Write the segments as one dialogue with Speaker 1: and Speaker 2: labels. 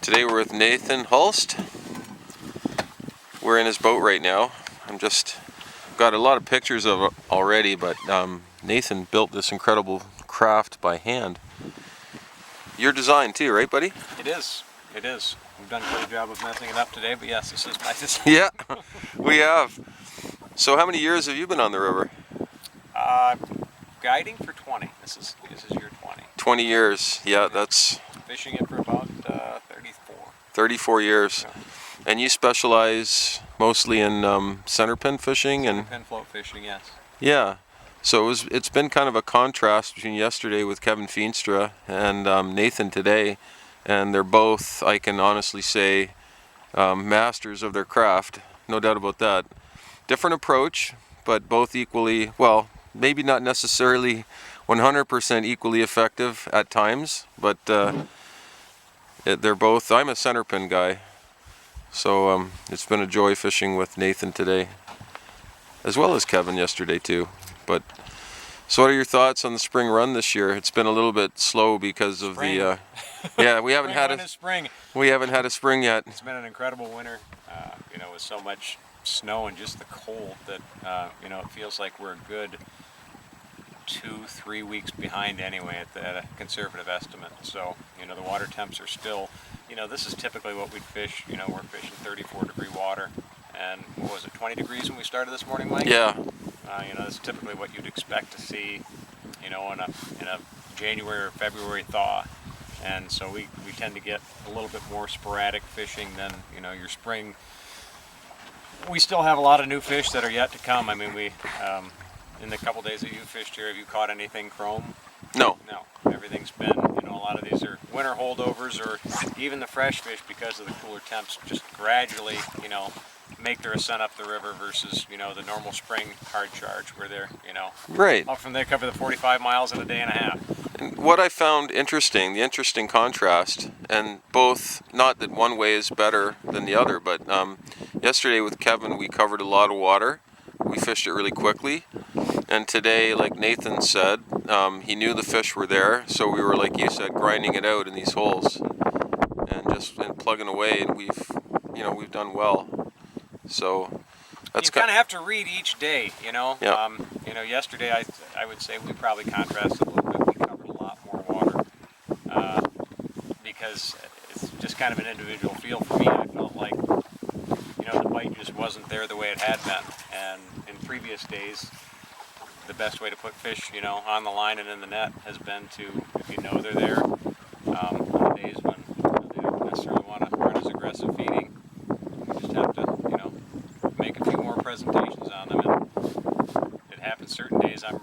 Speaker 1: Today we're with Nathan Hulst. We're in his boat right now. I'm just got a lot of pictures of it already, but Nathan built this incredible craft by hand. Your design too, right, buddy?
Speaker 2: It is. It is. We've done quite a job of messing it up today, but yes, this is my design.
Speaker 1: Yeah, we have. So how many years have you been on the river?
Speaker 2: Guiding for 20. This is year 20.
Speaker 1: 20 years. Yeah, that's
Speaker 2: Fishing it for about 34.
Speaker 1: 34 years.
Speaker 2: Yeah.
Speaker 1: And you specialize mostly in centerpin fishing and
Speaker 2: Pin float fishing, yes.
Speaker 1: yeah. So it's been kind of a contrast between yesterday with Kevin Feenstra and Nathan today, and they're both, I can honestly say, masters of their craft, no doubt about that. Different approach, but both equally, well, maybe not necessarily 100% equally effective at times, but they're both, I'm a centerpin guy, so it's been a joy fishing with Nathan today, as well as Kevin yesterday too. But so what are your thoughts on the spring run this year? It's been a little bit slow because of the yeah, we haven't had a
Speaker 2: spring.
Speaker 1: We haven't had a spring yet.
Speaker 2: It's been an incredible winter, with so much snow and just the cold that it feels like we're a good 2-3 weeks behind anyway at a conservative estimate. So the water temps are still, this is typically what we'd fish. We're fishing 34-degree water, and what was it, 20 degrees when we started this morning, Mike?
Speaker 1: Yeah.
Speaker 2: That's typically what you'd expect to see, in a January or February thaw. And so we tend to get a little bit more sporadic fishing than, your spring. We still have a lot of new fish that are yet to come. I mean, in the couple days that you fished here, have you caught anything chrome?
Speaker 1: No.
Speaker 2: No. Everything's been, a lot of these are winter holdovers, or even the fresh fish, because of the cooler temps, just gradually, make their ascent up the river versus, the normal spring hard charge where they're,
Speaker 1: right.
Speaker 2: often they cover the 45 miles in a day and a half.
Speaker 1: And what I found interesting, the interesting contrast, and both, not that one way is better than the other, but yesterday with Kevin we covered a lot of water. We fished it really quickly. And today, like Nathan said, he knew the fish were there, so we were, like you said, grinding it out in these holes and just plugging away, and we've done well. So that's
Speaker 2: you kind of have to read each day,
Speaker 1: Yeah.
Speaker 2: Yesterday I would say we probably contrasted a little bit. We covered a lot more water because it's just kind of an individual feel for me. I felt like the bite just wasn't there the way it had been, and in previous days the best way to put fish on the line and in the net has been to, if they're there, on the days when they don't necessarily want to run as aggressive feeding, you just have to make a few more presentations on them. And it happens certain days I'm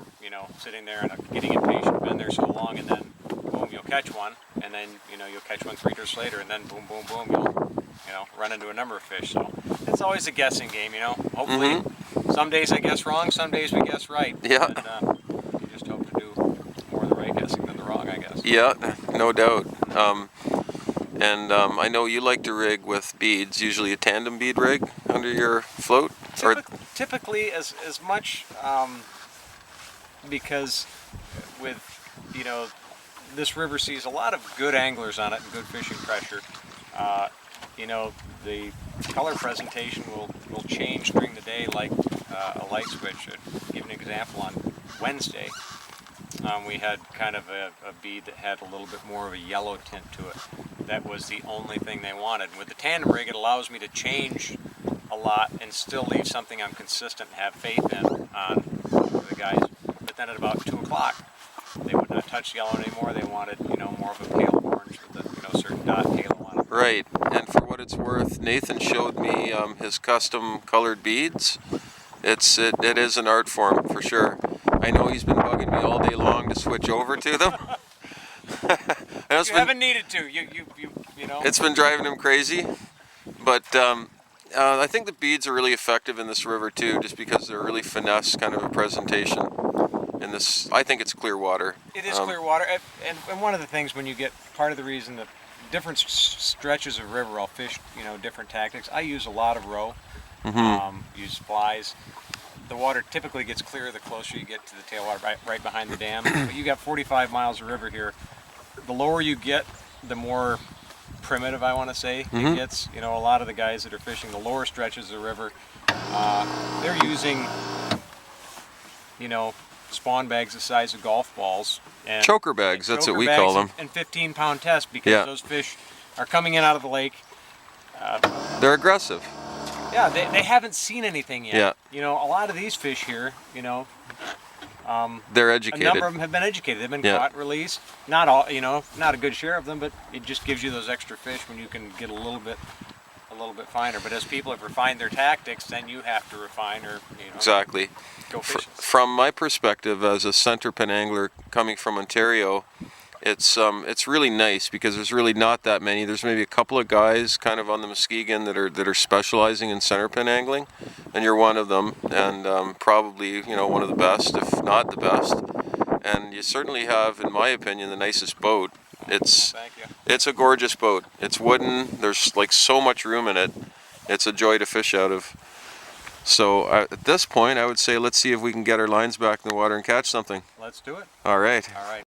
Speaker 2: sitting there and I'm getting impatient, been there so long, and then boom, you'll catch one, and then you'll catch one 3 days later, and then boom boom boom, you'll run into a number of fish. So it's always a guessing game. Hopefully some days I guess wrong, some days we guess right.
Speaker 1: Yeah.
Speaker 2: And, you just hope to do more of the right guessing than the wrong, I guess.
Speaker 1: Yeah, no doubt. I know you like to rig with beads, usually a tandem bead rig under your float?
Speaker 2: Typically as much, because with, this river sees a lot of good anglers on it and good fishing pressure. The color presentation will change during the day like a light switch. I'll give an example. On Wednesday, we had kind of a bead that had a little bit more of a yellow tint to it. That was the only thing they wanted. With the tandem rig, it allows me to change a lot and still leave something I'm consistent and have faith in on the guys. But then at about 2 o'clock, they would not touch yellow anymore. They wanted, more of a pale orange with a certain dot halo on it.
Speaker 1: Right. And for what it's worth, Nathan showed me his custom colored beads. It is an art form for sure. I know he's been bugging me all day long to switch over to them.
Speaker 2: You haven't needed to.
Speaker 1: It's been driving him crazy, but I think the beads are really effective in this river too, just because they're really finesse kind of a presentation. In this, I think it's clear water.
Speaker 2: It is clear water, and one of the things when you get, part of the reason that different stretches of river I'll fish, different tactics. I use a lot of row, use flies. The water typically gets clearer the closer you get to the tailwater, right behind the dam. But you got 45 miles of river here. The lower you get, the more primitive, I want to say, it gets. You know, a lot of the guys that are fishing the lower stretches of the river, they're using, you know, spawn bags the size of golf balls. And
Speaker 1: choker bags, that's what we call them.
Speaker 2: And 15-pound test, because those fish are coming in out of the lake.
Speaker 1: They're aggressive.
Speaker 2: Yeah, they haven't seen anything yet.
Speaker 1: Yeah.
Speaker 2: You know, a lot of these fish here, you know,
Speaker 1: they're
Speaker 2: a
Speaker 1: educated.
Speaker 2: number of them have been educated. They've been caught, released. Not all, you know, not a good share of them, but it just gives you those extra fish when you can get a little bit finer. But as people have refined their tactics, then you have to refine, or you know,
Speaker 1: exactly.
Speaker 2: go fishing.
Speaker 1: From my perspective as a center pin angler coming from Ontario, it's really nice because there's really not that many. There's maybe a couple of guys kind of on the Muskegon that are specializing in center pin angling, and you're one of them, and probably, you know, one of the best, if not the best. And you certainly have, in my opinion, the nicest boat.
Speaker 2: Thank you.
Speaker 1: It's a gorgeous boat. It's wooden. There's like so much room in it. It's a joy to fish out of. So at this point, I would say let's see if we can get our lines back in the water and catch something.
Speaker 2: Let's do it.
Speaker 1: All right.
Speaker 2: All right.